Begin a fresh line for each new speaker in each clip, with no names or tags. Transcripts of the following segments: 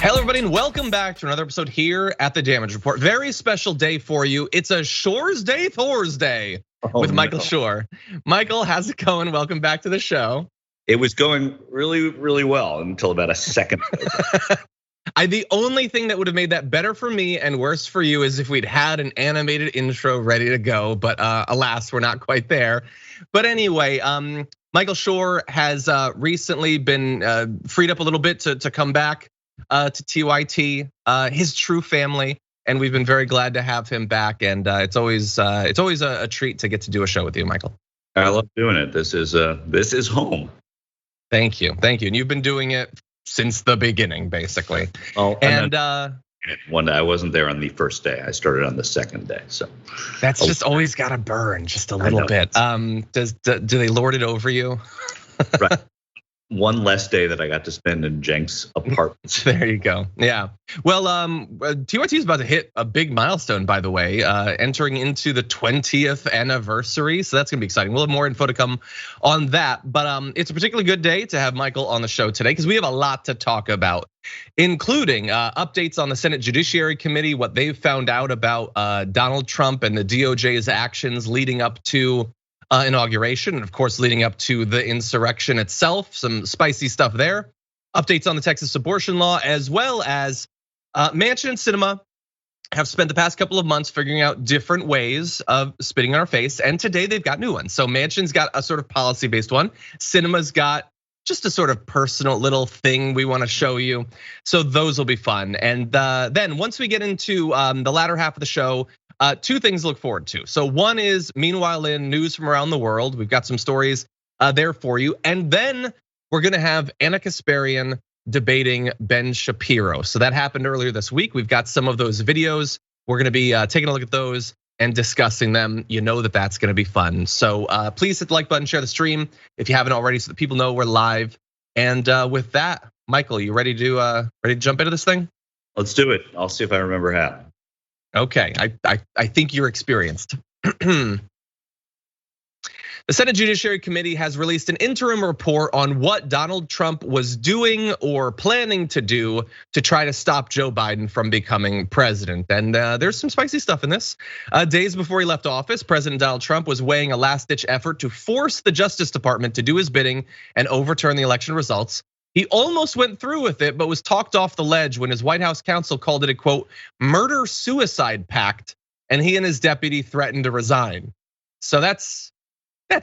Hello, everybody, and welcome back to another episode here at the Damage Report. Very special day for you. It's a Shure's Day Thursday with Michael Shure. Michael, how's it going? Welcome back to the show.
It was going really, really well until about a second.
The only thing that would have made that better for me and worse for you is if we'd had an animated intro ready to go, but alas, we're not quite there. But anyway, Michael Shure has recently been freed up a little bit to come back to TYT, his true family, and we've been very glad to have him back. And it's always a treat to get to do a show with you, Michael.
I love doing it. This is home.
Thank you. And you've been doing it since the beginning, basically.
Oh, and one day I wasn't there on the first day. I started on the second day. So
that's just always got to burn just a little bit. Do they lord it over you?
Right. One less day that I got to spend in Jenk's apartment.
There you go. Yeah. Well, TYT is about to hit a big milestone, by the way, entering into the 20th anniversary. So that's gonna be exciting. We'll have more info to come on that. But it's a particularly good day to have Michael on the show today because we have a lot to talk about, including updates on the Senate Judiciary Committee, what they've found out about Donald Trump and the DOJ's actions leading up to inauguration, and of course, leading up to the insurrection itself, some spicy stuff there. Updates on the Texas abortion law, as well as Manchin and Sinema have spent the past couple of months figuring out different ways of spitting in our face, and today they've got new ones. So Manchin's got a sort of policy-based one. Sinema's got just a sort of personal little thing we want to show you. So those will be fun. And then once we get into the latter half of the show, two things to look forward to. So one is, meanwhile, in news from around the world, we've got some stories there for you. And then we're gonna have Anna Kasparian debating Ben Shapiro. So that happened earlier this week. We've got some of those videos. We're gonna be taking a look at those and discussing them. You know that that's gonna be fun. So please hit the like button, share the stream if you haven't already, so that people know we're live. And with that, Michael, you ready to jump into this thing?
Let's do it. I'll see if I remember how.
Okay, I think you're experienced. The Senate Judiciary Committee has released an interim report on what Donald Trump was doing or planning to do to try to stop Joe Biden from becoming president. And there's some spicy stuff in this. Days before he left office, President Donald Trump was weighing a last-ditch effort to force the Justice Department to do his bidding and overturn the election results. He almost went through with it, but was talked off the ledge when his White House counsel called it a, quote, murder-suicide pact, and he and his deputy threatened to resign. So that's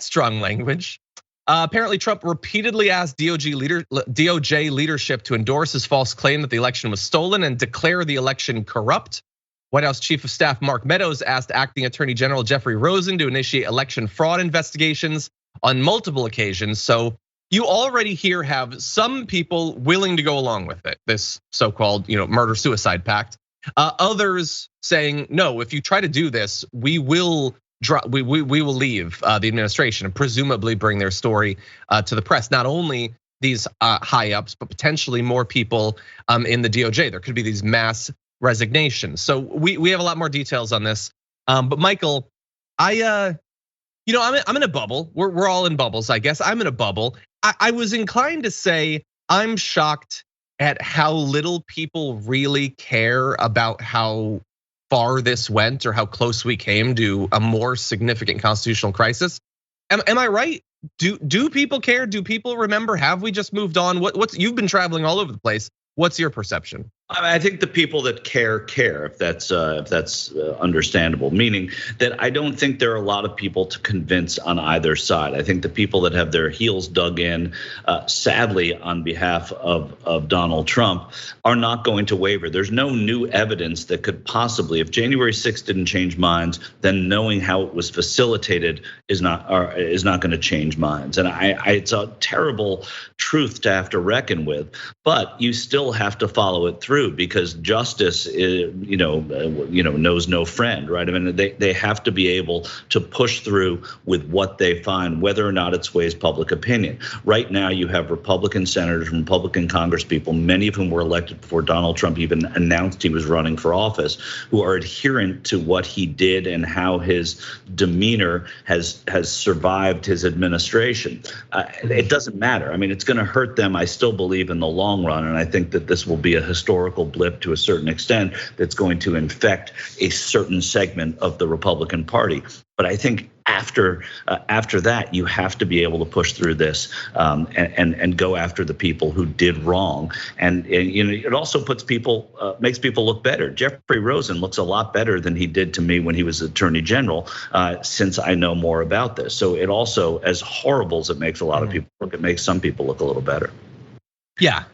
strong language. Apparently, Trump repeatedly asked DOJ leadership to endorse his false claim that the election was stolen and declare the election corrupt. White House Chief of Staff Mark Meadows asked Acting Attorney General Jeffrey Rosen to initiate election fraud investigations on multiple occasions. So you already here have some people willing to go along with it, this so-called murder-suicide pact. Others saying, no, if you try to do this, we will leave the administration and presumably bring their story to the press. Not only these high ups, but potentially more people in the DOJ. There could be these mass resignations. So we have a lot more details on this. But Michael, I'm in a bubble. We're all in bubbles, I guess. I'm in a bubble. I was inclined to say I'm shocked at how little people really care about how far this went or how close we came to a more significant constitutional crisis. Am I right? Do people care? Do people remember? Have we just moved on? You've been traveling all over the place. What's your perception?
I think the people that care, if that's understandable. Meaning that I don't think there are a lot of people to convince on either side. I think the people that have their heels dug in, sadly, on behalf of Donald Trump, are not going to waver. There's no new evidence that could possibly, if January 6th didn't change minds, then knowing how it was facilitated is not going to change minds. And it's a terrible truth to have to reckon with, but you still have to follow it through. Because justice, knows no friend, right? I mean, they have to be able to push through with what they find, whether or not it sways public opinion. Right now, you have Republican senators, Republican congresspeople, many of whom were elected before Donald Trump even announced he was running for office, who are adherent to what he did and how his demeanor has survived his administration. It doesn't matter. I mean, it's going to hurt them. I still believe in the long run, and I think that this will be a historical historical blip to a certain extent that's going to infect a certain segment of the Republican Party. But I think after that, you have to be able to push through this and go after the people who did wrong. And it also makes people look better. Jeffrey Rosen looks a lot better than he did to me when he was Attorney General, since I know more about this. So it also, as horrible as it makes a lot of people look, it makes some people look a little better.
Yeah.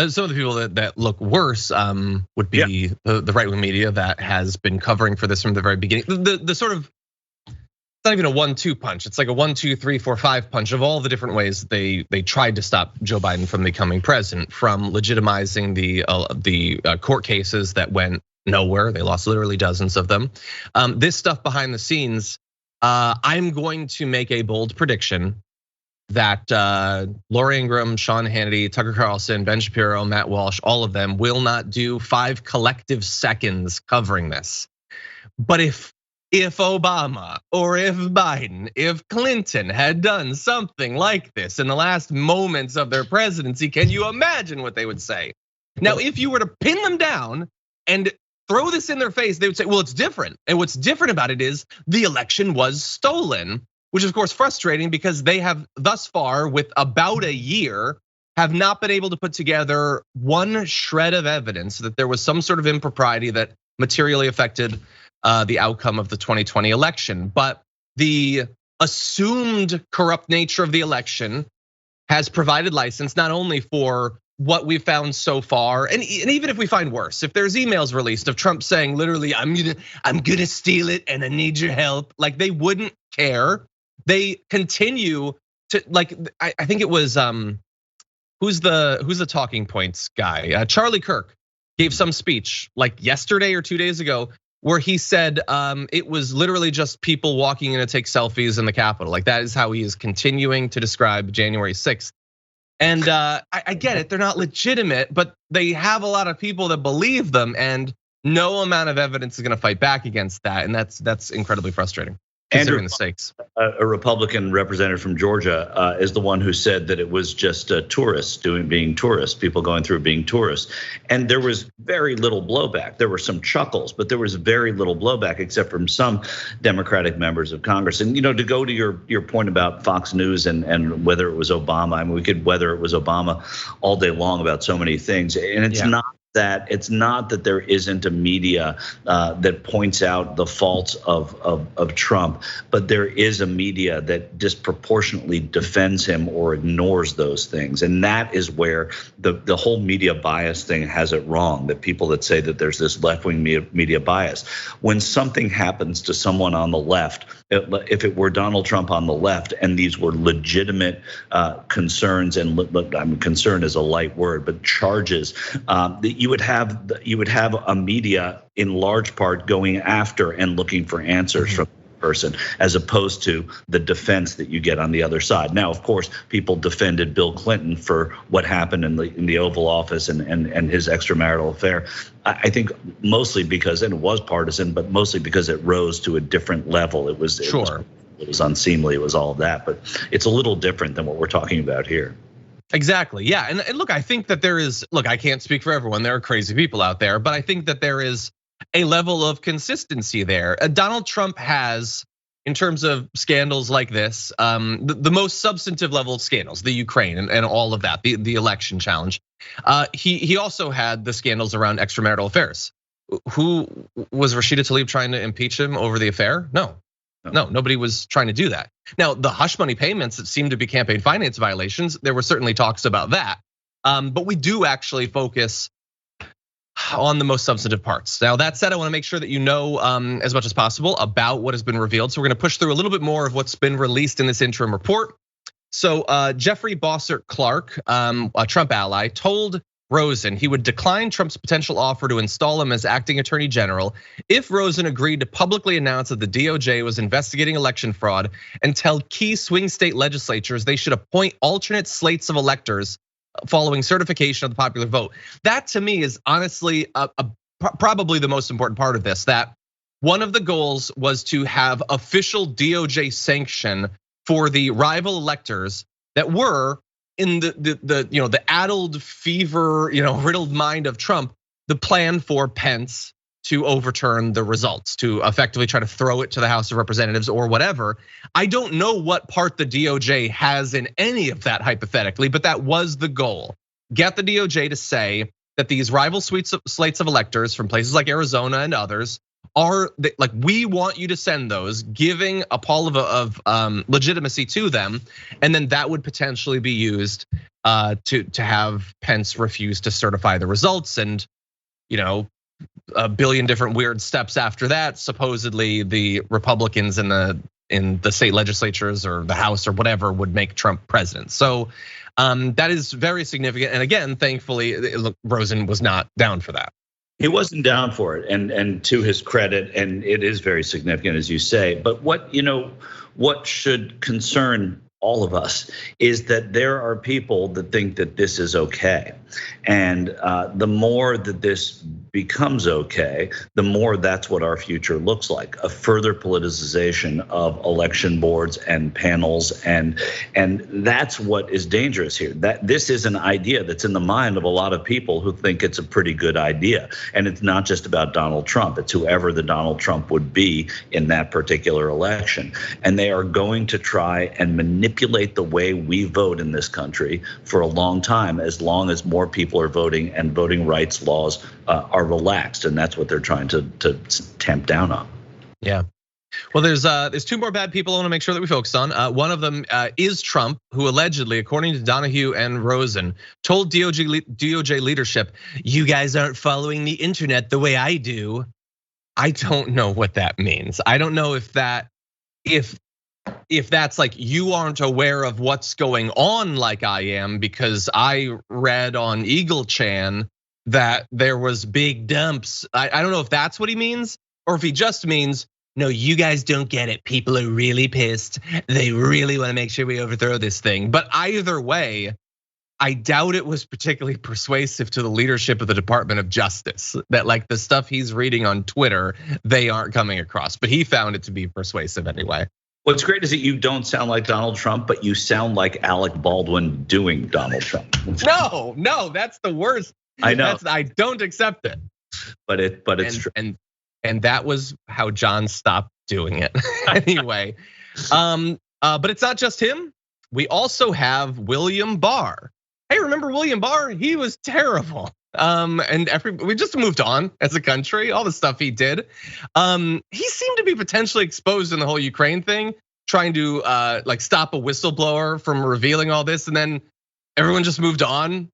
Some of the people that look worse would be the right-wing media that has been covering for this from the very beginning. The sort of, it's not even a 1-2 punch. It's like a 1, 2, 3, 4, 5 punch of all the different ways they tried to stop Joe Biden from becoming president, from legitimizing the court cases that went nowhere. They lost literally dozens of them. This stuff behind the scenes, I'm going to make a bold prediction that Laura Ingraham, Sean Hannity, Tucker Carlson, Ben Shapiro, Matt Walsh, all of them will not do 5 collective seconds covering this. But if Obama or if Biden, if Clinton had done something like this in the last moments of their presidency, can you imagine what they would say? Now, if you were to pin them down and throw this in their face, they would say, well, it's different. And what's different about it is the election was stolen, which is of course frustrating because they have thus far, with about a year, have not been able to put together one shred of evidence that there was some sort of impropriety that materially affected the outcome of the 2020 election. But the assumed corrupt nature of the election has provided license not only for what we've found so far, and even if we find worse, if there's emails released of Trump saying literally, I'm gonna steal it and I need your help, like they wouldn't care. They continue to, like, I think it was who's the talking points guy? Charlie Kirk gave some speech like yesterday or 2 days ago where he said it was literally just people walking in to take selfies in the Capitol. Like that is how he is continuing to describe January 6th. And I get it, they're not legitimate, but they have a lot of people that believe them, and no amount of evidence is gonna fight back against that. And that's incredibly frustrating. Considering the stakes.
A Republican representative from Georgia is the one who said that it was just tourists being tourists, people going through being tourists. And there was very little blowback. There were some chuckles, but there was very little blowback except from some Democratic members of Congress. And to go to your point about Fox News and whether it was Obama, I mean, we could whether it was Obama all day long about so many things. And it's not that there isn't a media that points out the faults of Trump, but there is a media that disproportionately defends him or ignores those things. And that is where the whole media bias thing has it wrong, that people that say that there's this left-wing media bias. When something happens to someone on the left, if it were Donald Trump on the left and these were legitimate concerns, and concern is a light word, but charges, that you would have a media in large part going after and looking for answers from the person, as opposed to the defense that you get on the other side. Now, of course, people defended Bill Clinton for what happened in the Oval Office and his extramarital affair. I think mostly because, and it was partisan, but mostly because it rose to a different level. It was unseemly. It was all of that, but it's a little different than what we're talking about here.
Exactly, yeah, and look, I think that there is, look, I can't speak for everyone, there are crazy people out there, but I think that there is a level of consistency there. Donald Trump has, in terms of scandals like this, the most substantive level of scandals, the Ukraine and all of that, the election challenge. He also had the scandals around extramarital affairs. Who was Rashida Tlaib trying to impeach him over the affair? No, nobody was trying to do that. Now, the hush money payments that seemed to be campaign finance violations, there were certainly talks about that. But we do actually focus on the most substantive parts. Now, that said, I wanna make sure that you know as much as possible about what has been revealed. So we're gonna push through a little bit more of what's been released in this interim report. So Jeffrey Bossert Clark, a Trump ally, told Rosen he would decline Trump's potential offer to install him as acting attorney general if Rosen agreed to publicly announce that the DOJ was investigating election fraud and tell key swing state legislatures they should appoint alternate slates of electors following certification of the popular vote. That to me is honestly probably the most important part of this, that one of the goals was to have official DOJ sanction for the rival electors that were in the addled fever, riddled mind of Trump, the plan for Pence to overturn the results, to effectively try to throw it to the House of Representatives or whatever. I don't know what part the DOJ has in any of that hypothetically, but that was the goal. Get the DOJ to say that these rival slates of electors from places like Arizona and others are like, we want you to send those, giving a pall of legitimacy to them, and then that would potentially be used to have Pence refuse to certify the results, and a billion different weird steps after that. Supposedly the Republicans in the state legislatures or the House or whatever would make Trump president. So that is very significant. And again, thankfully, Rosen was not down for that.
He wasn't down for it, and to his credit, and it is very significant, as you say. But what should concern all of us is that there are people that think that this is okay, and the more that this becomes okay, the more that's what our future looks like: a further politicization of election boards and panels, and that's what is dangerous here. That this is an idea that's in the mind of a lot of people who think it's a pretty good idea, and it's not just about Donald Trump; it's whoever the Donald Trump would be in that particular election, and they are going to try and manipulate the way we vote in this country for a long time, as long as more people are voting and voting rights laws are relaxed, and that's what they're trying to tamp down on.
Yeah. Well, there's two more bad people I want to make sure that we focus on. One of them is Trump, who allegedly, according to Donahue and Rosen, told DOJ leadership, "You guys aren't following the internet the way I do." I don't know what that means. I don't know if that's like, you aren't aware of what's going on like I am, because I read on EagleChan that there was big dumps. I don't know if that's what he means, or if he just means, no, you guys don't get it. People are really pissed. They really want to make sure we overthrow this thing. But either way, I doubt it was particularly persuasive to the leadership of the Department of Justice, that like the stuff he's reading on Twitter, they aren't coming across. But he found it to be persuasive anyway.
What's great is that you don't sound like Donald Trump, but you sound like Alec Baldwin doing Donald Trump.
No, that's the worst.
I know.
I don't accept it.
But it's true.
And that was how John stopped doing it. Anyway, but it's not just him. We also have William Barr. Hey, remember William Barr? He was terrible. We just moved on as a country, all the stuff he did. He seemed to be potentially exposed in the whole Ukraine thing, trying to like stop a whistleblower from revealing all this, and then everyone just moved on.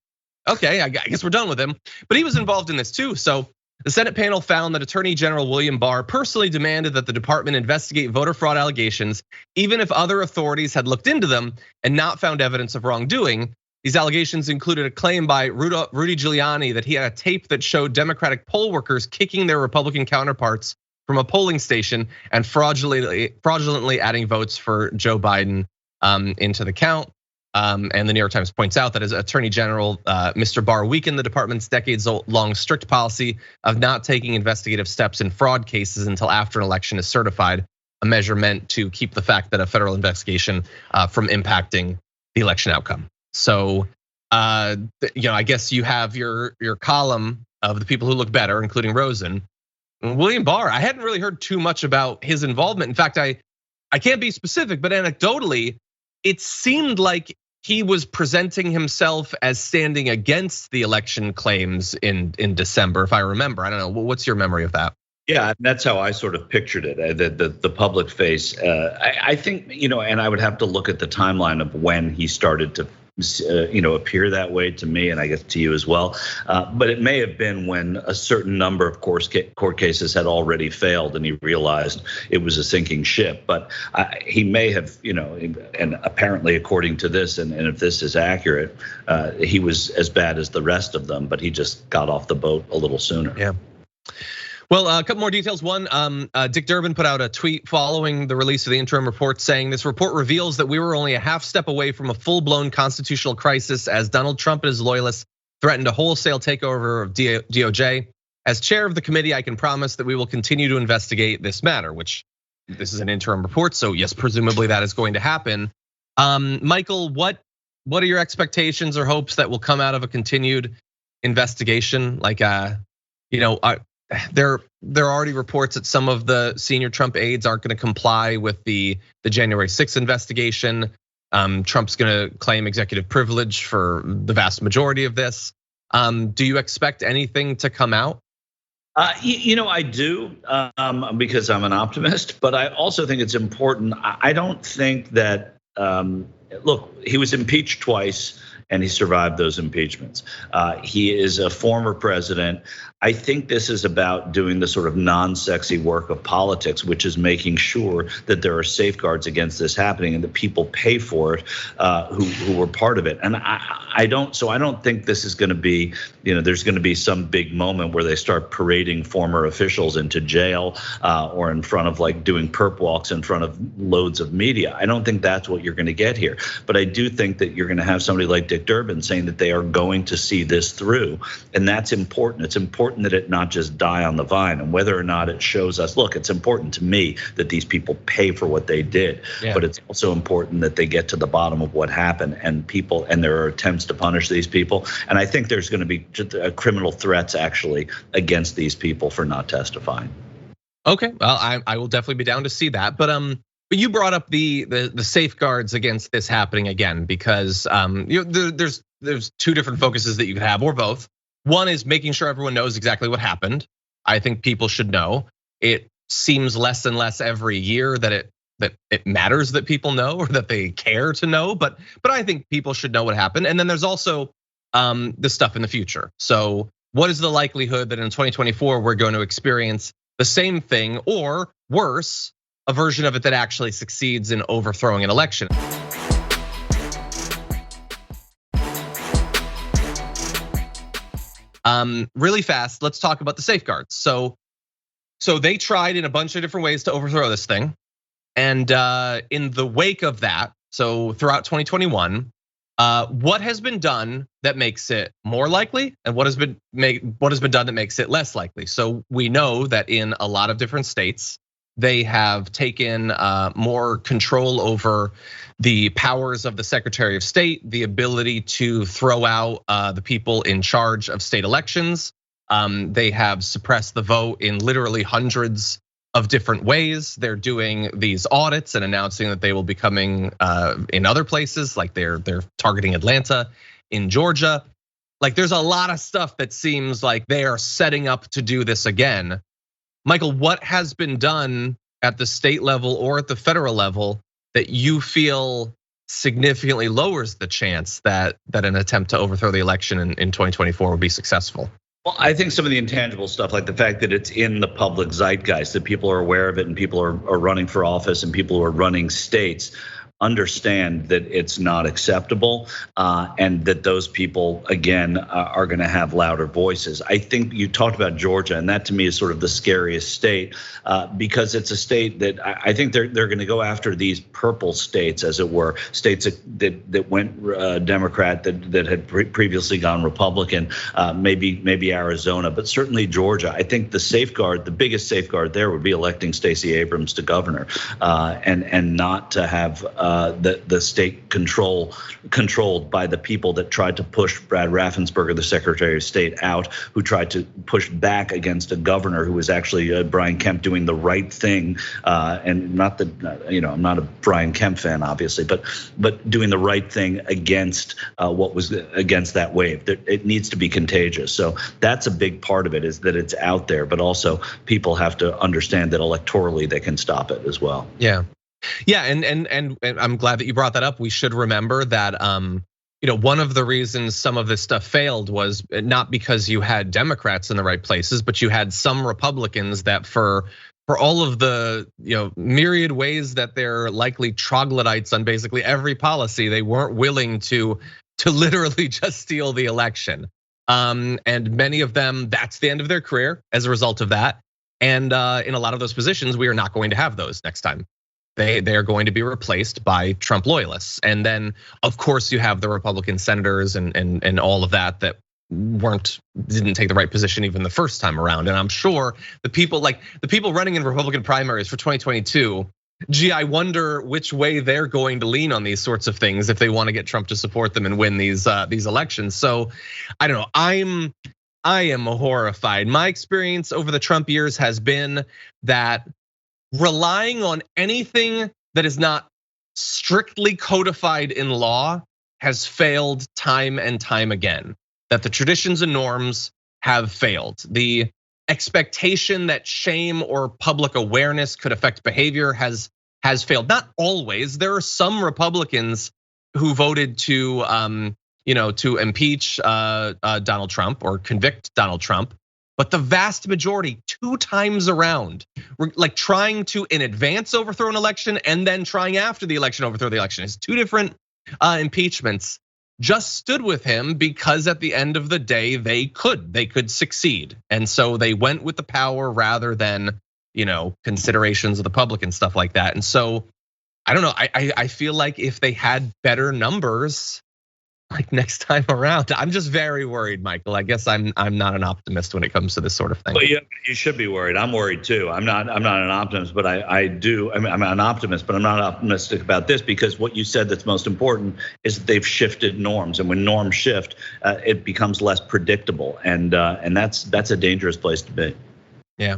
Okay, I guess we're done with him. But he was involved in this too. So the Senate panel found that Attorney General William Barr personally demanded that the department investigate voter fraud allegations, even if other authorities had looked into them and not found evidence of wrongdoing. These allegations included a claim by Rudy Giuliani that he had a tape that showed Democratic poll workers kicking their Republican counterparts from a polling station and fraudulently adding votes for Joe Biden into the count. And the New York Times points out that as Attorney General, Mr. Barr weakened the department's decades-long strict policy of not taking investigative steps in fraud cases until after an election is certified, a measure meant to keep the fact that a federal investigation from impacting the election outcome. So, I guess you have your column of the people who look better, including Rosen. William Barr, I hadn't really heard too much about his involvement. In fact, I can't be specific, but anecdotally, it seemed like he was presenting himself as standing against the election claims in December, if I remember. I don't know. What's your memory of that?
Yeah, that's how I sort of pictured it. The public face. I think, and I would have to look at the timeline of when he started to appear that way to me, and I guess to you as well. But it may have been when a certain number of court cases had already failed, and he realized it was a sinking ship. But he may have, and apparently, according to this, and if this is accurate, he was as bad as the rest of them, but he just got off the boat a little sooner.
Yeah. Well, a couple more details. One, Dick Durbin put out a tweet following the release of the interim report saying, "This report reveals that we were only a half step away from a full-blown constitutional crisis as Donald Trump and his loyalists threatened a wholesale takeover of DOJ. As chair of the committee, I can promise that we will continue to investigate this matter," which this is an interim report, so yes, presumably that is going to happen. Michael, what are your expectations or hopes that will come out of a continued investigation? Like, There are already reports that some of the senior Trump aides aren't going to comply with the January 6th investigation. Trump's going to claim executive privilege for the vast majority of this. Do you expect anything to come out?
I do because I'm an optimist, but I also think it's important. I don't think that, look, he was impeached twice and he survived those impeachments. He is a former president. I think this is about doing the sort of non-sexy work of politics, which is making sure that there are safeguards against this happening and that people pay for it who were part of it. And I don't think this is going to be, there's going to be some big moment where they start parading former officials into jail or in front of doing perp walks in front of loads of media. I don't think that's what you're going to get here. But I do think that you're going to have somebody like Dick Durbin saying that they are going to see this through. And that's important. It's important that it not just die on the vine, and whether or not it shows us, look, it's important to me that these people pay for what they did, but it's also important that they get to the bottom of what happened and there are attempts to punish these people. And I think there's going to be criminal threats actually against these people for not testifying.
Okay, well, I will definitely be down to see that. But you brought up the safeguards against this happening again, because there's two different focuses that you could have, or both. One is making sure everyone knows exactly what happened. I think people should know. It seems less and less every year that it matters that people know or that they care to know, but I think people should know what happened. And then there's also the stuff in the future. So what is the likelihood that in 2024 we're going to experience the same thing, or worse, a version of it that actually succeeds in overthrowing an election? Really fast, let's talk about the safeguards. So they tried in a bunch of different ways to overthrow this thing. And in the wake of that, so throughout 2021, what has been done that makes it more likely, and what has been done that makes it less likely? So we know that in a lot of different states, they have taken more control over the powers of the Secretary of State, the ability to throw out the people in charge of state elections. They have suppressed the vote in literally hundreds of different ways. They're doing these audits and announcing that they will be coming in other places, like they're targeting Atlanta, in Georgia. Like there's a lot of stuff that seems like they are setting up to do this again. Michael, what has been done at the state level or at the federal level that you feel significantly lowers the chance that an attempt to overthrow the election in 2024 will be successful?
Well, I think some of the intangible stuff, like the fact that it's in the public zeitgeist, that people are aware of it and people are running for office and people who are running states understand that it's not acceptable, and that those people again are going to have louder voices. I think you talked about Georgia, and that to me is sort of the scariest state because it's a state that I think they're going to go after these purple states, as it were, states that went Democrat, that had previously gone Republican, maybe Arizona, but certainly Georgia. I think the biggest safeguard there would be electing Stacey Abrams to governor, and not to have the state controlled by the people that tried to push Brad Raffensperger, the Secretary of State, out, who tried to push back against a governor who was actually Brian Kemp doing the right thing, and not that I'm not a Brian Kemp fan, obviously, but doing the right thing against what was against that wave. It needs to be contagious. So that's a big part of it, is that it's out there, but also people have to understand that electorally they can stop it as well.
Yeah, and I'm glad that you brought that up. We should remember that one of the reasons some of this stuff failed was not because you had Democrats in the right places, but you had some Republicans that for all of the myriad ways that they're likely troglodytes on basically every policy, they weren't willing to literally just steal the election. And many of them, that's the end of their career as a result of that. And in a lot of those positions, we are not going to have those next time. They are going to be replaced by Trump loyalists. And then of course you have the Republican senators and all of that didn't take the right position even the first time around. And I'm sure the people running in Republican primaries for 2022, I wonder which way they're going to lean on these sorts of things if they want to get Trump to support them and win these elections. So I don't know. I am horrified. My experience over the Trump years has been that relying on anything that is not strictly codified in law has failed time and time again. That the traditions and norms have failed. The expectation that shame or public awareness could affect behavior has failed. Not always. There are some Republicans who voted to to impeach Donald Trump or convict Donald Trump. But the vast majority, 2 times around, were like trying to in advance overthrow an election and then trying after the election overthrow the election. It's 2 different impeachments. Just stood with him because at the end of the day, they could succeed. And so they went with the power rather than, considerations of the public and stuff like that. And so I don't know, I feel like if they had better numbers, like next time around, I'm just very worried, Michael. I guess I'm not an optimist when it comes to this sort of thing.
But yeah, you should be worried. I'm worried too. I'm not an optimist, but I'm an optimist, but I'm not optimistic about this because what you said that's most important is that they've shifted norms, and when norms shift, it becomes less predictable, and that's a dangerous place to be.
Yeah.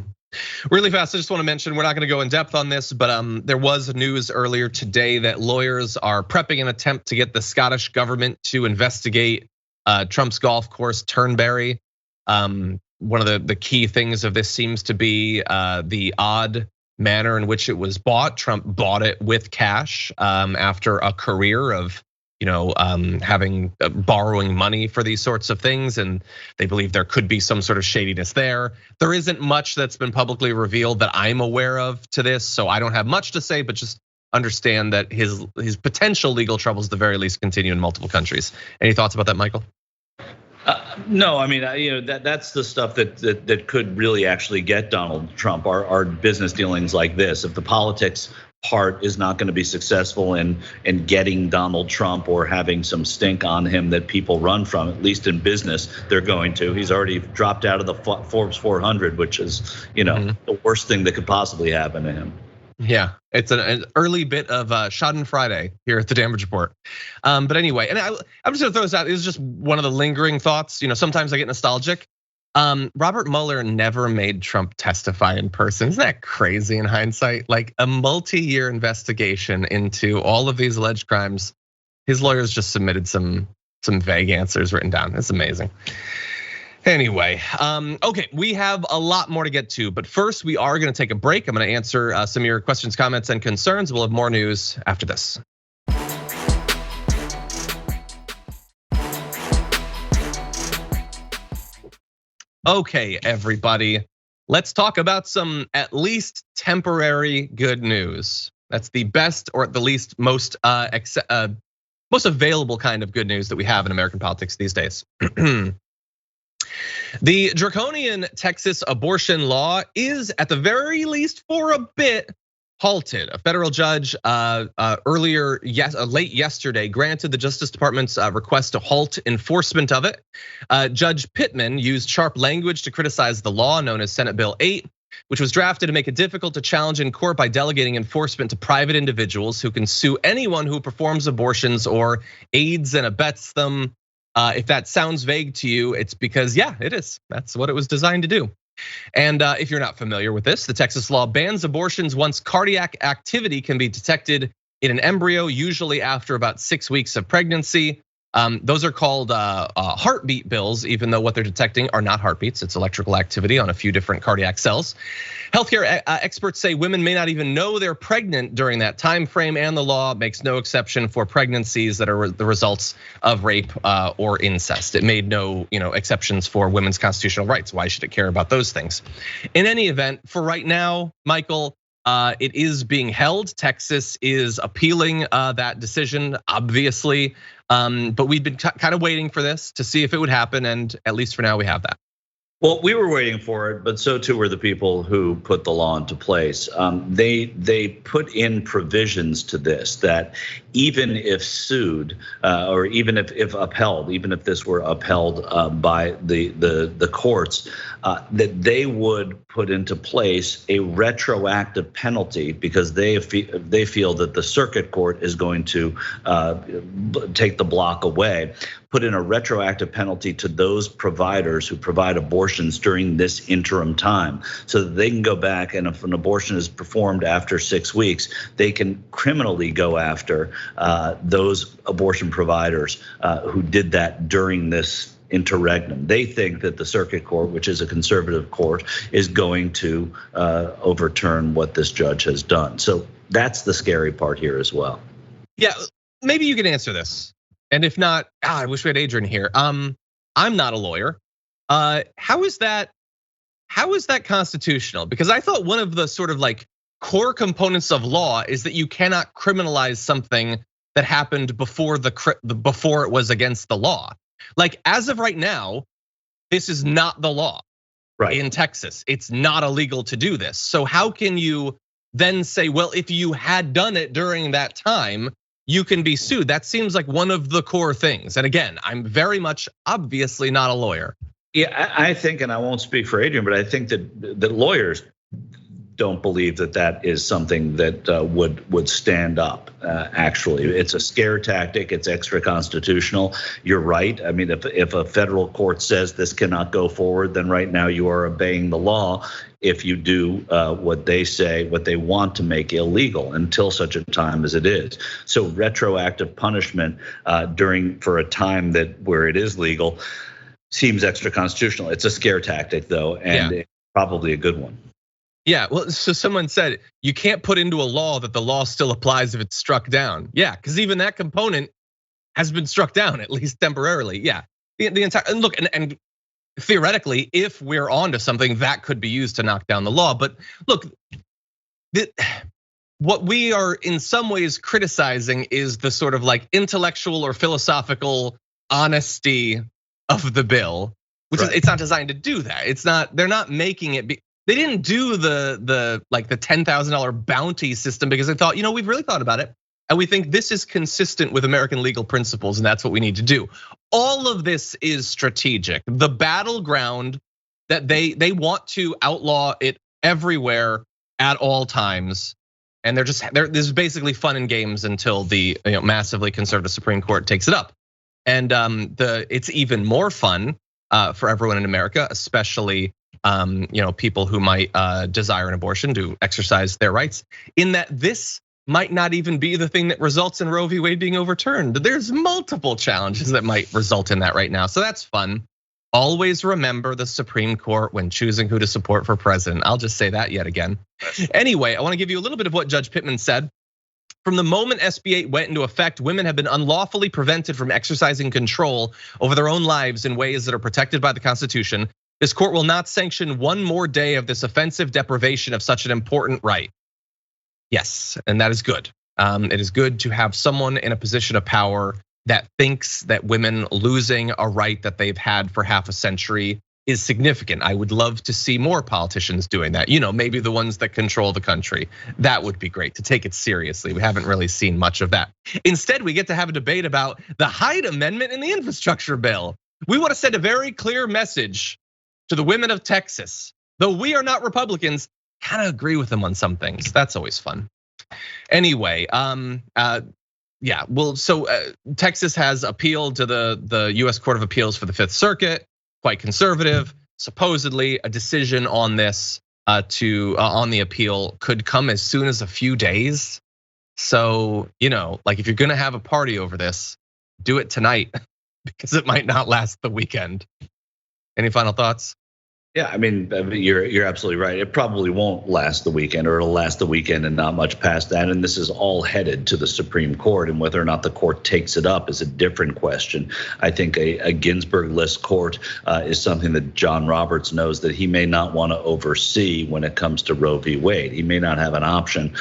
Really fast, I just want to mention, we're not going to go in depth on this, but there was news earlier today that lawyers are prepping an attempt to get the Scottish government to investigate Trump's golf course, Turnberry. One of the key things of this seems to be the odd manner in which it was bought. Trump bought it with cash after a career of borrowing money for these sorts of things, and they believe there could be some sort of shadiness there. There isn't much that's been publicly revealed that I'm aware of to this, so I don't have much to say, but just understand that his potential legal troubles at the very least continue in multiple countries. Any thoughts about that, Michael?
No, I mean, that's the stuff that could really actually get Donald Trump, our business dealings like this. If the politics part is not going to be successful in getting Donald Trump or having some stink on him that people run from, at least in business, they're going to. He's already dropped out of the Forbes 400, which is, the worst thing that could possibly happen to him.
Yeah, it's an early bit of Schadenfreude here at the Damage Report. But anyway, and I'm just gonna throw this out. This is just one of the lingering thoughts. Sometimes I get nostalgic. Robert Mueller never made Trump testify in person. Isn't that crazy in hindsight? Like a multi-year investigation into all of these alleged crimes. His lawyers just submitted some vague answers written down. It's amazing. Anyway, okay, we have a lot more to get to, but first we are gonna take a break. I'm gonna answer some of your questions, comments, and concerns. We'll have more news after this. Okay, everybody, let's talk about some at least temporary good news. That's the best, or at the least most available kind of good news that we have in American politics these days. The draconian Texas abortion law is, at the very least for a bit, halted. A federal judge late yesterday granted the Justice Department's request to halt enforcement of it. Judge Pittman used sharp language to criticize the law known as Senate Bill 8, which was drafted to make it difficult to challenge in court by delegating enforcement to private individuals who can sue anyone who performs abortions or aids and abets them. If that sounds vague to you, it's because, yeah, it is. That's what it was designed to do. And if you're not familiar with this, the Texas law bans abortions once cardiac activity can be detected in an embryo, usually after about 6 weeks of pregnancy. Those are called heartbeat bills, even though what they're detecting are not heartbeats, it's electrical activity on a few different cardiac cells. Healthcare experts say women may not even know they're pregnant during that time frame, and the law makes no exception for pregnancies that are the results of rape or incest. It made no exceptions for women's constitutional rights. Why should it care about those things? In any event, for right now, Michael, it is being held. Texas is appealing that decision, obviously. But we've been kind of waiting for this to see if it would happen, and at least for now, we have that.
Well, we were waiting for it, but so too were the people who put the law into place. They put in provisions to this that even if sued, or even if upheld, even if this were upheld by the courts, that they would put into place a retroactive penalty because they feel that the circuit court is going to take the block away. put in a retroactive penalty to those providers who provide abortions during this interim time, so that they can go back, and if an abortion is performed after 6 weeks, they can criminally go after those abortion providers who did that during this interregnum. They think that the circuit court, which is a conservative court, is going to overturn what this judge has done. So that's the scary part here as well.
Yeah, maybe you can answer this. And if not, I wish we had Adrian here. I'm not a lawyer. How is that constitutional? Because I thought one of the sort of like core components of law is that you cannot criminalize something that happened before it was against the law. Like as of right now, this is not the law in Texas. It's not illegal to do this. So how can you then say, well, if you had done it during that time, you can be sued? That seems like one of the core things. And again, I'm very much obviously not a lawyer.
Yeah, I think, and I won't speak for Adrian, but I think that lawyers don't believe that that is something that would stand up. Actually, it's a scare tactic. It's extra constitutional. You're right. I mean, if a federal court says this cannot go forward, then right now you are obeying the law. If you do what they say, what they want to make illegal, until such a time as it is. So retroactive punishment for a time where it is legal seems extra constitutional. It's a scare tactic though, and it's probably a good one.
Yeah, well, so someone said you can't put into a law that the law still applies if it's struck down. Yeah, because even that component has been struck down, at least temporarily. Yeah, the entire, and look, and theoretically, if we're onto something, that could be used to knock down the law. But look, what we are in some ways criticizing is the sort of like intellectual or philosophical honesty of the bill, which is, it's not designed to do that. It's not, they're not making it be. They didn't do the $10,000 bounty system because they thought, we've really thought about it. And we think this is consistent with American legal principles, and that's what we need to do. All of this is strategic. The battleground that they want to outlaw it everywhere at all times. And this is basically fun and games until the massively conservative Supreme Court takes it up. And it's even more fun for everyone in America, especially people who might desire an abortion to exercise their rights, in that this might not even be the thing that results in Roe v. Wade being overturned. There's multiple challenges that might result in that right now. So that's fun. Always remember the Supreme Court when choosing who to support for president. I'll just say that yet again. Anyway, I want to give you a little bit of what Judge Pittman said. From the moment SB 8 went into effect, women have been unlawfully prevented from exercising control over their own lives in ways that are protected by the Constitution. This court will not sanction one more day of this offensive deprivation of such an important right. Yes, and that is good. It is good to have someone in a position of power that thinks that women losing a right that they've had for half a century is significant. I would love to see more politicians doing that. Maybe the ones that control the country. That would be great, to take it seriously. We haven't really seen much of that. Instead, we get to have a debate about the Hyde Amendment in the infrastructure bill. We want to send a very clear message to the women of Texas. Though we are not Republicans, kind of agree with them on some things. That's always fun. Anyway, Texas has appealed to the US Court of Appeals for the Fifth Circuit, quite conservative. Supposedly a decision on this on the appeal could come as soon as a few days. So, like if you're gonna have a party over this, do it tonight because it might not last the weekend. Any final thoughts?
Yeah, I mean, you're absolutely right. It probably won't last the weekend, or it'll last the weekend and not much past that. And this is all headed to the Supreme Court, and whether or not the court takes it up is a different question. I think a Ginsburg-less court is something that John Roberts knows that he may not want to oversee when it comes to Roe v. Wade. He may not have an option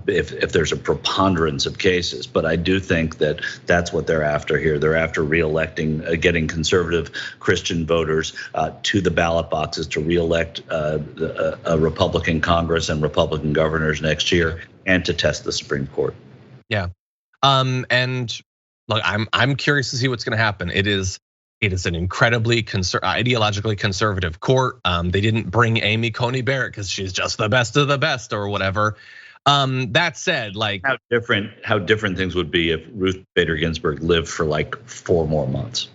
if there's a preponderance of cases. But I do think that that's what they're after here. They're after reelecting, getting conservative Christian voters to the ballot box. Is to reelect a Republican Congress and Republican governors next year, and to test the Supreme Court.
Yeah, and look, I'm curious to see what's going to happen. It is an incredibly ideologically conservative court. They didn't bring Amy Coney Barrett because she's just the best of the best or whatever. That said, like
how different things would be if Ruth Bader Ginsburg lived for like 4 more months.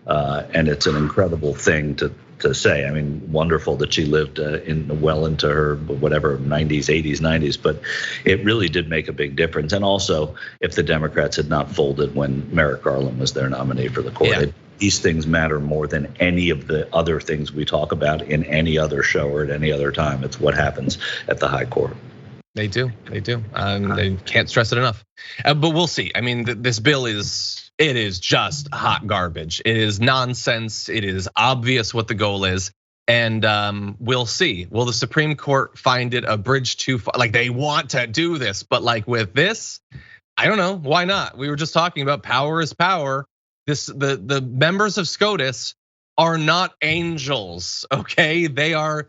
And it's an incredible thing to say. I mean, wonderful that she lived well into her whatever 90s, 80s, 90s, but it really did make a big difference. And also, if the Democrats had not folded when Merrick Garland was their nominee for the court, these things matter more than any of the other things we talk about in any other show or at any other time. It's what happens at the high court.
They do. They can't stress it enough. But we'll see. I mean, this bill is just hot garbage. It is nonsense. It is obvious what the goal is. And we'll see. Will the Supreme Court find it a bridge too far? Like they want to do this, but like with this, I don't know. Why not? We were just talking about power is power. The members of SCOTUS are not angels, okay? They're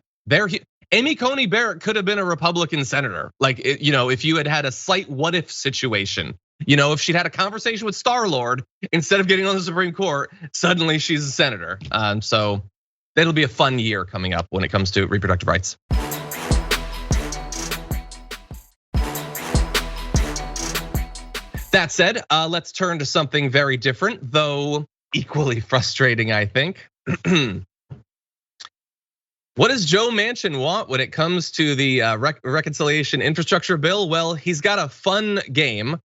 Amy Coney Barrett could have been a Republican senator. Like, if you had a slight what if situation, if she'd had a conversation with Star-Lord instead of getting on the Supreme Court, suddenly she's a senator. So that'll be a fun year coming up when it comes to reproductive rights. That said, let's turn to something very different, though equally frustrating, I think. What does Joe Manchin want when it comes to the reconciliation infrastructure bill? Well, he's got a fun game.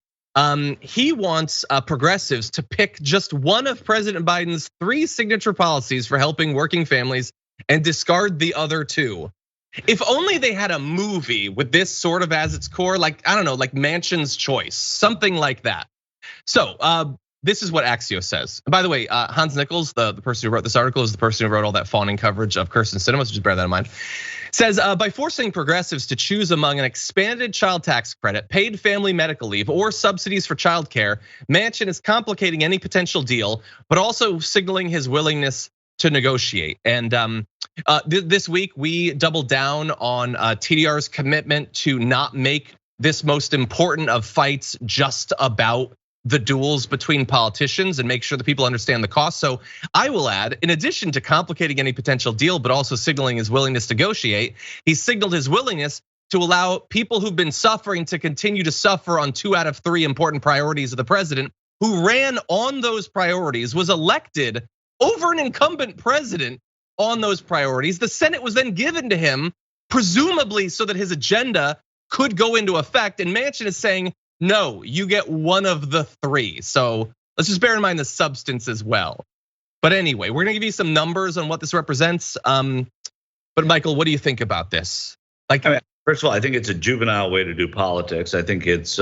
He wants progressives to pick just one of President Biden's 3 signature policies for helping working families and discard the other 2. If only they had a movie with this sort of as its core, like, I don't know, like Manchin's Choice, something like that. So this is what Axios says. And by the way, Hans Nichols, the person who wrote this article, is the person who wrote all that fawning coverage of Kirsten Sinema, so just bear that in mind. Says, by forcing progressives to choose among an expanded child tax credit, paid family medical leave, or subsidies for childcare, Manchin is complicating any potential deal, but also signaling his willingness to negotiate. And this week, we doubled down on TDR's commitment to not make this most important of fights just about the duels between politicians and make sure that people understand the cost. So I will add, in addition to complicating any potential deal, but also signaling his willingness to negotiate, he signaled his willingness to allow people who've been suffering to continue to suffer on 2 out of 3 important priorities of the president, who ran on those priorities, was elected over an incumbent president on those priorities. The Senate was then given to him, presumably so that his agenda could go into effect. And Manchin is saying, no, you get one of the 3. So let's just bear in mind the substance as well. But anyway, we're gonna give you some numbers on what this represents. But Michael, what do you think about this? Like,
first of all, I think it's a juvenile way to do politics. I think it's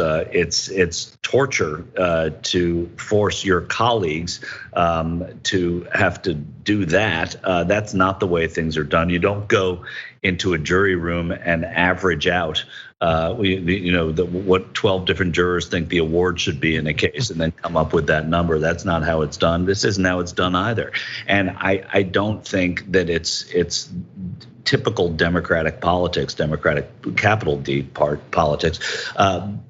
torture to force your colleagues to have to do that. That's not the way things are done. You don't go into a jury room and average out what 12 different jurors think the award should be in a case and then come up with that number. That's not how it's done. This isn't how it's done either. And I don't think that it's typical Democratic politics, Democratic capital D politics,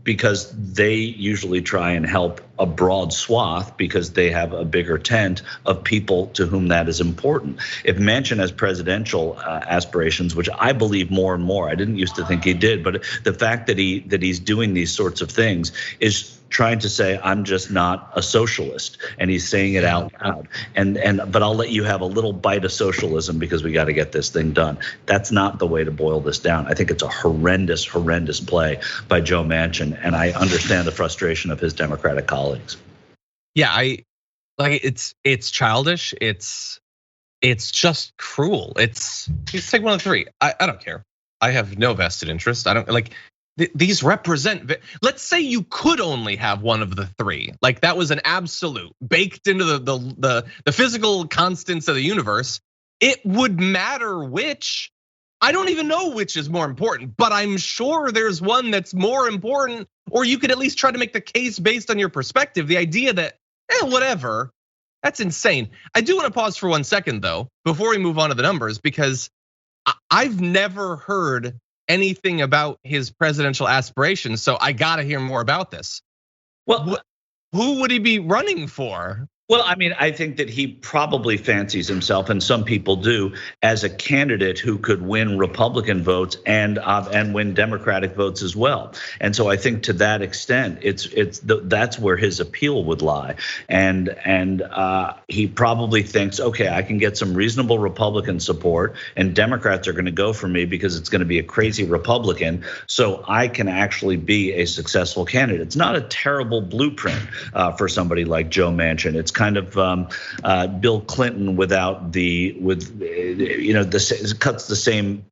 because they usually try and help a broad swath because they have a bigger tent of people to whom that is important. If Manchin has presidential aspirations, which I believe more and more, I didn't used to think he did, but the fact that he's doing these sorts of things is trying to say, I'm just not a socialist, and he's saying it out loud. But I'll let you have a little bite of socialism because we got to get this thing done. That's not the way to boil this down. I think it's a horrendous play by Joe Manchin, and I understand the frustration of his Democratic colleagues.
Yeah, it's childish. It's just cruel. He's take one of the 3. I don't care. I have no vested interest. I don't like. These represent, let's say you could only have one of the 3, like that was an absolute baked into the physical constants of the universe. It would matter which. I don't even know which is more important, but I'm sure there's one that's more important, or you could at least try to make the case based on your perspective. The idea that, whatever, that's insane. I do want to pause for 1 second though, before we move on to the numbers, because I've never heard anything about his presidential aspirations, so I gotta hear more about this. Well, who would he be running for?
Well, I mean, I think that he probably fancies himself, and some people do, as a candidate who could win Republican votes and win Democratic votes as well. And so I think to that extent, that's where his appeal would lie. And he probably thinks, okay, I can get some reasonable Republican support, and Democrats are going to go for me because it's going to be a crazy Republican, so I can actually be a successful candidate. It's not a terrible blueprint for somebody like Joe Manchin. It's kind of Bill Clinton cuts the same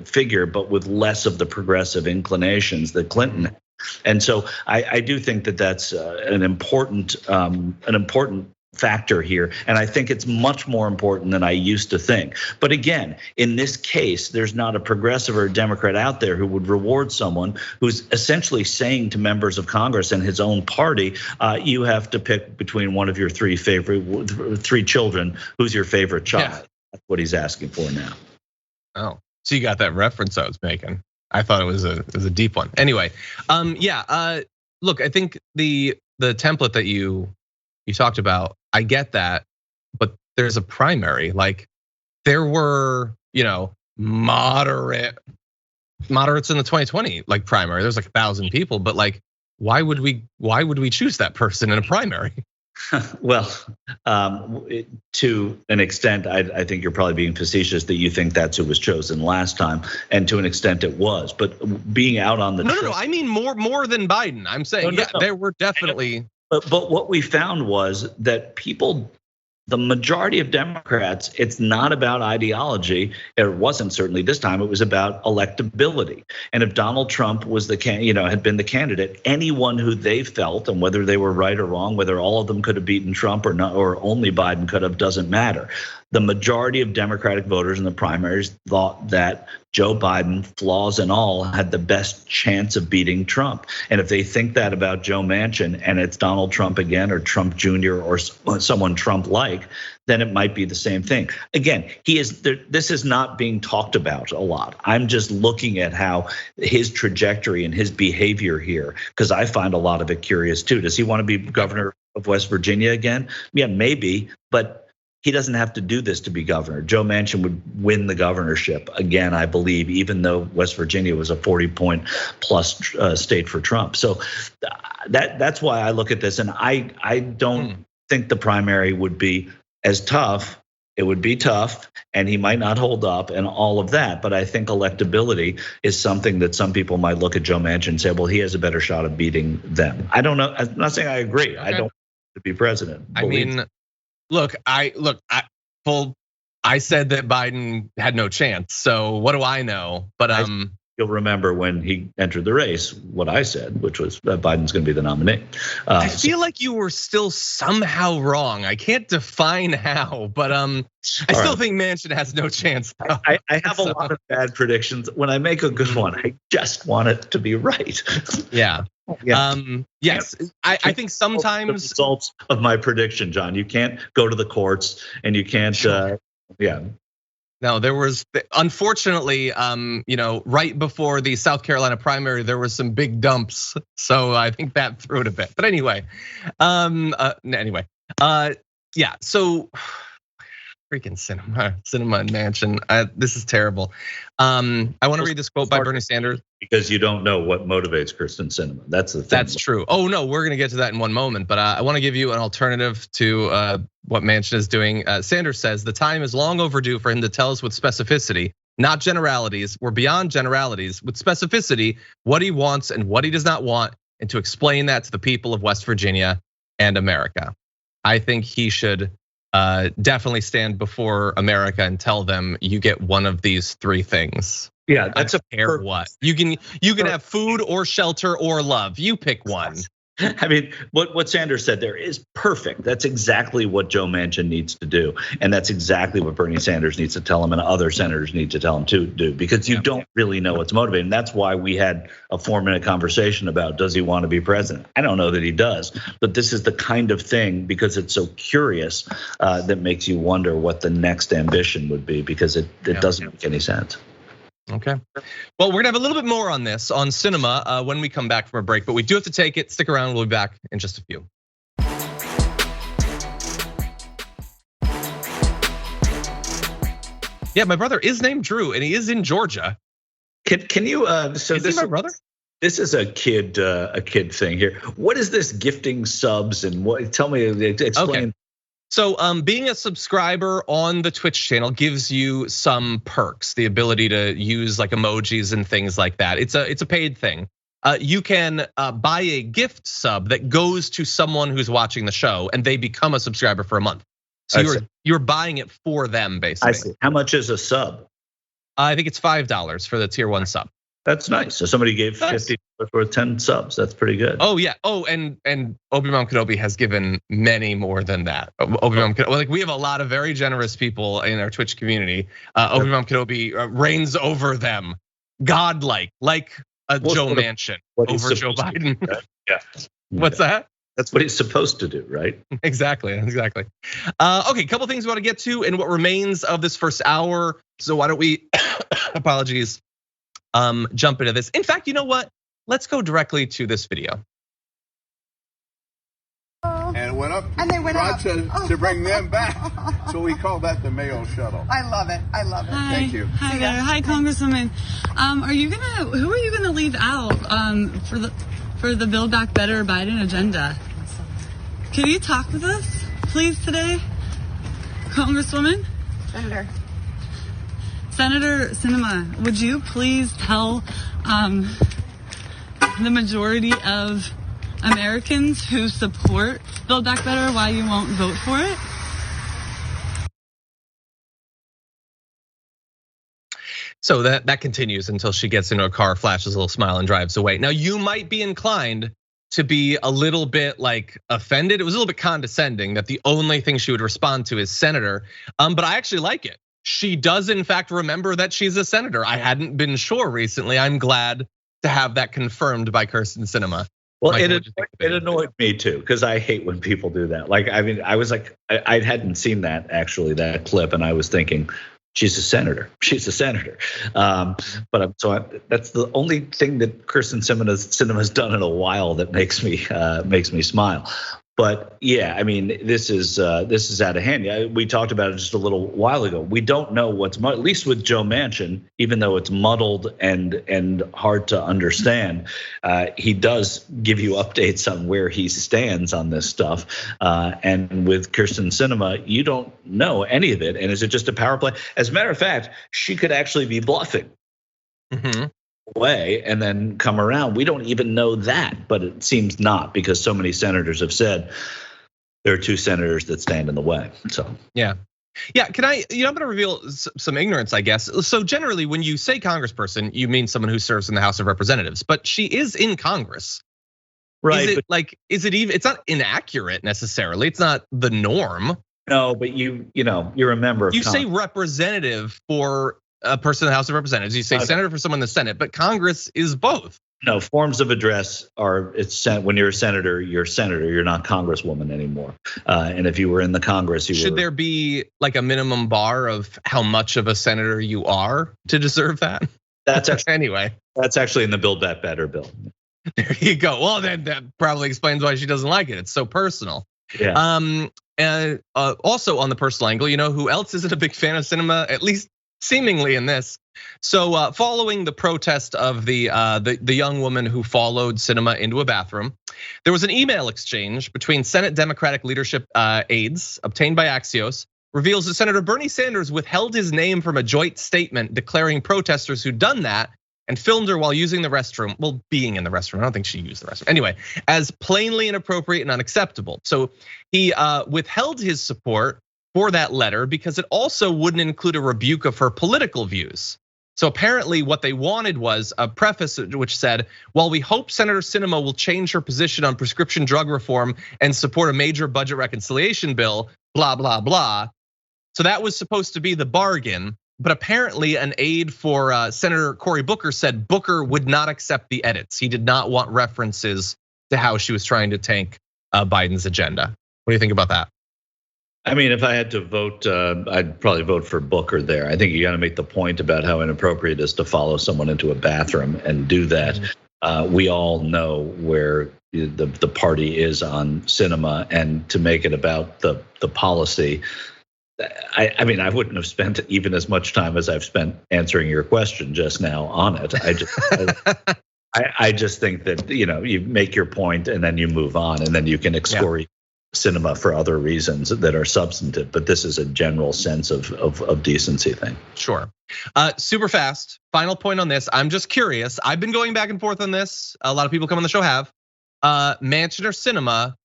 figure, but with less of the progressive inclinations that Clinton had. And so I do think that that's an important factor here, and I think it's much more important than I used to think. But again, in this case, there's not a progressive or a Democrat out there who would reward someone who's essentially saying to members of Congress and his own party, you have to pick between one of your three children. Who's your favorite child? Yeah. That's what he's asking for now.
Oh, so you got that reference I was making. I thought it was a deep one. Anyway, look, I think the template that you talked about, I get that, but there's a primary. Like there were, moderates in the 2020 like primary. There's like 1,000 people, but like, why would we choose that person in a primary?
Well, to an extent, I think you're probably being facetious that you think that's who was chosen last time, and to an extent it was. But being out on the
no, I mean more than Biden. I'm saying there were definitely.
But what we found was that the majority of Democrats, it's not about ideology. It wasn't certainly this time. It was about electability. And if Donald Trump was had been the candidate, anyone who they felt, and whether they were right or wrong, whether all of them could have beaten Trump or not, or only Biden could have, doesn't matter. The majority of Democratic voters in the primaries thought that Joe Biden, flaws and all, had the best chance of beating Trump. And if they think that about Joe Manchin and it's Donald Trump again, or Trump Jr., or someone Trump-like, then it might be the same thing. Again, this is not being talked about a lot. I'm just looking at how his trajectory and his behavior here, because I find a lot of it curious too. Does he want to be governor of West Virginia again? Yeah, maybe, but he doesn't have to do this to be governor. Joe Manchin would win the governorship again, I believe, even though West Virginia was a 40-point plus state for Trump. So that's why I look at this, and I don't think the primary would be as tough. It would be tough, and he might not hold up, and all of that. But I think electability is something that some people might look at Joe Manchin and say, well, he has a better shot of beating them. I don't know. I'm not saying I agree. Okay. I don't want to be president.
I mean. Look, I said that Biden had no chance. So what do I know? But
you'll remember when he entered the race, what I said, which was that Biden's going to be the nominee.
I feel like you were still somehow wrong. I can't define how, but I still think Manchin has no chance.
I have a lot of bad predictions. When I make a good one, I just want it to be right.
Yeah. Yes, I think sometimes
the results of my prediction, John. You can't go to the courts, and you can't.
No, there was, unfortunately, right before the South Carolina primary, there was some big dumps, so I think that threw it a bit. But anyway, yeah. So freaking Sinema and Manchin. This is terrible. I want to read this quote by Bernie Sanders.
Because you don't know what motivates Kristen Sinema. That's the thing.
That's true. Oh no, we're gonna get to that in one moment. But I want to give you an alternative to what Manchin is doing. Sanders says the time is long overdue for him to tell us with specificity, not generalities. We're beyond generalities, with specificity, what he wants and what he does not want, and to explain that to the people of West Virginia and America. I think he should definitely stand before America and tell them you get one of these three things.
Yeah, that's
what you can have: food or shelter or love. You pick one.
I mean, what Sanders said there is perfect. That's exactly what Joe Manchin needs to do, and that's exactly what Bernie Sanders needs to tell him, and other senators need to tell him to do, because you don't really know what's motivating. That's why we had a 4-minute conversation about, does he want to be president? I don't know that he does, but this is the kind of thing, because it's so curious, that makes you wonder what the next ambition would be, because it doesn't make any sense.
Okay. Well, we're gonna have a little bit more on this on Sinema when we come back from a break, but we do have to take it. Stick around, we'll be back in just a few. Yeah, my brother is named Drew, and he is in Georgia.
Can you? So
is
this
he my brother?
This is a kid thing here. What is this gifting subs and what? Tell me, explain.
Okay. So being a subscriber on the Twitch channel gives you some perks, the ability to use like emojis and things like that. It's a paid thing. You can buy a gift sub that goes to someone who's watching the show, and they become a subscriber for a month. So you're buying it for them, basically. I see.
How much is a sub?
I think it's $5 for the tier 1 sub.
That's nice. So somebody gave $50 for 10 subs. That's pretty good.
Oh yeah. Oh, and Obi-Wan Kenobi has given many more than that. Obi-Wan Kenobi, like we have a lot of very generous people in our Twitch community. Obi-Wan Kenobi reigns over them, godlike, like a Joe Manchin over Joe Biden.
Yeah.
What's that?
That's what he's supposed to do, right?
Exactly. Okay, couple things we want to get to in what remains of this first hour. So why don't we, apologies, jump into this. In fact, you know what? Let's go directly to this video.
And it went up. And they went up to bring them back. So we call that the Mayo Shuttle.
I love it.
Hi. Thank you.
Hi there. Hi, Congresswoman. Who are you gonna leave out for the Build Back Better Biden agenda? Can you talk with us, please, today, Congresswoman? Senator Sinema, would you please tell the majority of Americans who support Build Back Better why you won't vote for it?
So that continues until she gets into a car, flashes a little smile, and drives away. Now you might be inclined to be a little bit like offended. It was a little bit condescending that the only thing she would respond to is senator. But I actually like it. She does in fact remember that she's a senator. I hadn't been sure recently. I'm glad to have that confirmed by Kyrsten Sinema.
Well, it annoyed me too, because I hate when people do that. Like, I mean, I was like, I hadn't seen that clip, and I was thinking, she's a senator. She's a senator. That's the only thing that Kyrsten Sinema's done in a while that makes me smile. But yeah, I mean, this is out of hand. Yeah, we talked about it just a little while ago. We don't know what's at least with Joe Manchin, even though it's muddled and hard to understand. He does give you updates on where he stands on this stuff. And with Kyrsten Sinema, you don't know any of it. And is it just a power play? As a matter of fact, she could actually be bluffing. Mm-hmm. Way and then come around. We don't even know that, but it seems not, because so many senators have said there are two senators that stand in the way. So
yeah. Can I? I'm going to reveal some ignorance, I guess. So generally, when you say congressperson, you mean someone who serves in the House of Representatives, but she is in Congress, right? Is it even? It's not inaccurate necessarily. It's not the norm.
No, but you're a member of.
You say representative for a person in the House of Representatives. You say senator for someone in the Senate, but Congress is both.
No, forms of address are, when you're a senator, you're not congresswoman anymore. And if you were in the Congress,
should there be like a minimum bar of how much of a senator you are to deserve that?
That's actually,
anyway.
That's actually in the Build Back Better bill.
There you go. Well, then that probably explains why she doesn't like it. It's so personal.
Yeah.
And also on the personal angle, you know who else isn't a big fan of Sinema, at least seemingly in this. So following the protest of the young woman who followed Sinema into a bathroom, there was an email exchange between Senate Democratic leadership aides obtained by Axios, reveals that Senator Bernie Sanders withheld his name from a joint statement declaring protesters who'd done that and filmed her while using the restroom, well, being in the restroom. I don't think she used the restroom. Anyway, as plainly inappropriate and unacceptable. So he withheld his support for that letter because it also wouldn't include a rebuke of her political views. So apparently what they wanted was a preface which said, while we hope Senator Sinema will change her position on prescription drug reform and support a major budget reconciliation bill, blah, blah, blah. So that was supposed to be the bargain. But apparently an aide for Senator Cory Booker said Booker would not accept the edits. He did not want references to how she was trying to tank Biden's agenda. What do you think about that?
I mean, if I had to vote, I'd probably vote for Booker there. I think you got to make the point about how inappropriate it is to follow someone into a bathroom and do that. We all know where the party is on Sinema, and to make it about the policy, I mean, I wouldn't have spent even as much time as I've spent answering your question just now on it. I just think that, you make your point and then you move on, and then you can excoriate cinema for other reasons that are substantive. But this is a general sense of decency thing.
Sure. Super fast. Final point on this. I'm just curious. I've been going back and forth on this. A lot of people come on the show have. Manchin or cinema,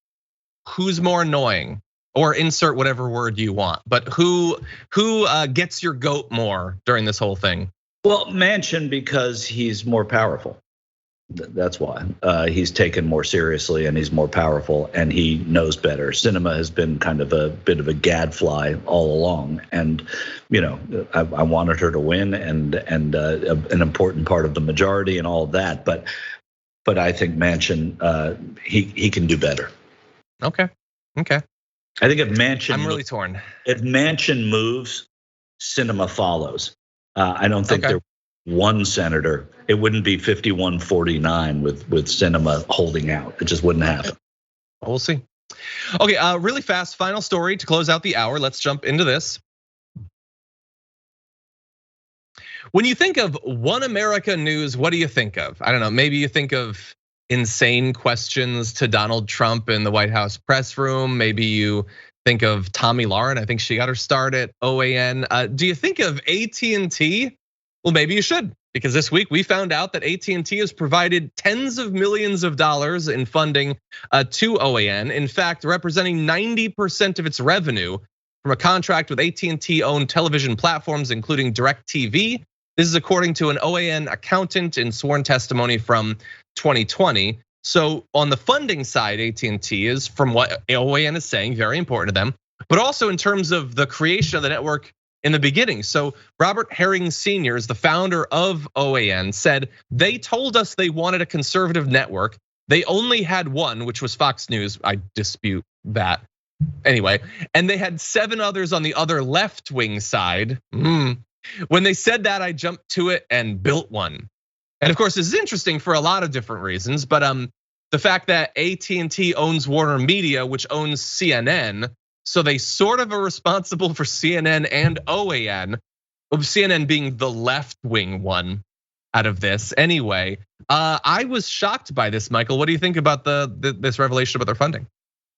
who's more annoying? Or insert whatever word you want. But who gets your goat more during this whole thing?
Well, Manchin, because he's more powerful. That's why he's taken more seriously and he's more powerful and he knows better. Cinema has been kind of a bit of a gadfly all along, and I wanted her to win and an important part of the majority and all of that. But I think Manchin, he can do better.
Okay.
I think if Manchin,
I'm really torn.
If Manchin moves, cinema follows. I don't think there one senator. It wouldn't be 51-49 with cinema holding out. It just wouldn't happen.
We'll see. Okay, really fast final story to close out the hour. Let's jump into this. When you think of One America News, what do you think of? I don't know. Maybe you think of insane questions to Donald Trump in the White House press room. Maybe you think of Tomi Lahren. I think she got her start at OAN. Do you think of AT&T? Well, maybe you should, because this week we found out that AT&T has provided tens of millions of dollars in funding to OAN. In fact, representing 90% of its revenue from a contract with AT&T-owned television platforms, including DirecTV. This is according to an OAN accountant in sworn testimony from 2020. So on the funding side, AT&T is, from what OAN is saying, very important to them, but also in terms of the creation of the network in the beginning. So Robert Herring Sr. is the founder of OAN, said they told us they wanted a conservative network. They only had one, which was Fox News. I dispute that. Anyway, and they had 7 others on the other left-wing side. When they said that, I jumped to it and built one. And of course, this is interesting for a lot of different reasons, but the fact that AT&T owns Warner Media, which owns CNN, so they sort of are responsible for CNN and OAN, CNN being the left-wing one out of this. Anyway, I was shocked by this, Michael. What do you think about this revelation about their funding?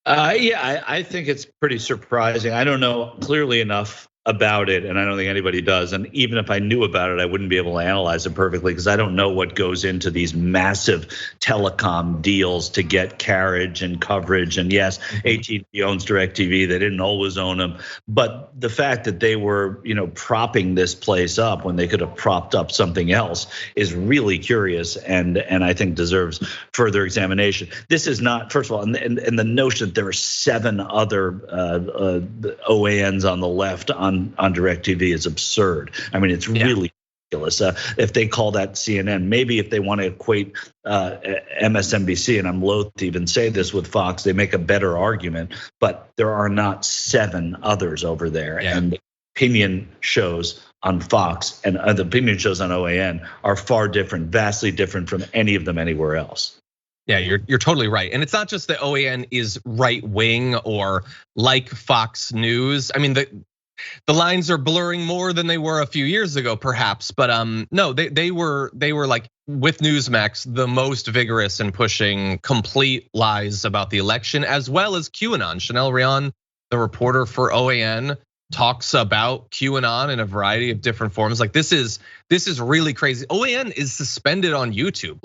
I think it's pretty surprising. I don't know clearly enough about it, and I don't think anybody does. And even if I knew about it, I wouldn't be able to analyze it perfectly because I don't know what goes into these massive telecom deals to get carriage and coverage. And yes, AT&T owns DirecTV. They didn't always own them, but the fact that they were, propping this place up when they could have propped up something else is really curious, and I think deserves further examination. This is not, first of all, and the notion that there are 7 other OANs on the left on DirecTV is absurd. I mean, it's really ridiculous. If they call that CNN, maybe if they want to equate MSNBC, and I'm loath to even say this with Fox, they make a better argument, but there are not 7 others over there. And the opinion shows on Fox and the opinion shows on OAN are far different, vastly different from any of them anywhere else.
Yeah, you're totally right. And it's not just that OAN is right wing or like Fox News. I mean, the lines are blurring more than they were a few years ago, perhaps. But no, they were like, with Newsmax, the most vigorous in pushing complete lies about the election, as well as QAnon. Chanel Rion, the reporter for OAN, talks about QAnon in a variety of different forms. Like this is really crazy. OAN is suspended on YouTube,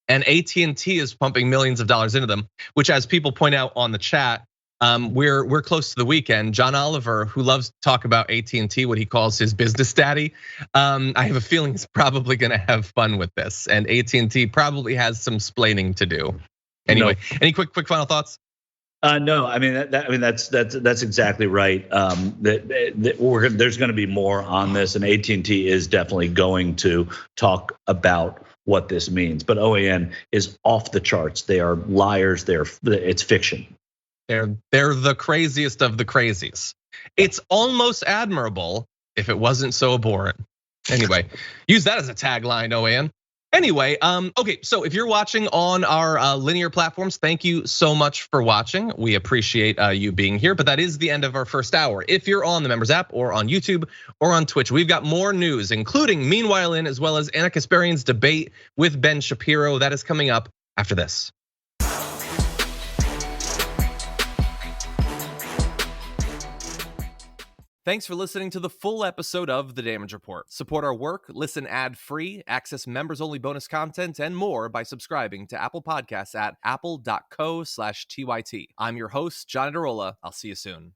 and AT&T is pumping millions of dollars into them, which, as people point out on the chat, we're close to the weekend. John Oliver, who loves to talk about AT&T, what he calls his business daddy, I have a feeling he's probably going to have fun with this, and AT&T probably has some splaining to do. Anyway, any quick final thoughts?
No, I mean that's exactly right. There's going to be more on this, and AT&T is definitely going to talk about what this means. But OAN is off the charts. They are liars. It's fiction.
They're the craziest of the crazies. It's almost admirable if it wasn't so abhorrent. Anyway, use that as a tagline, OAN. Anyway, okay, so if you're watching on our linear platforms, thank you so much for watching. We appreciate you being here, but that is the end of our first hour. If you're on the Members app or on YouTube or on Twitch, we've got more news, including Meanwhile In, as well as Anna Kasparian's debate with Ben Shapiro. That is coming up after this. Thanks for listening to the full episode of The Damage Report. Support our work, listen ad-free, access members-only bonus content, and more by subscribing to Apple Podcasts at apple.co/TYT. I'm your host, John Adarola. I'll see you soon.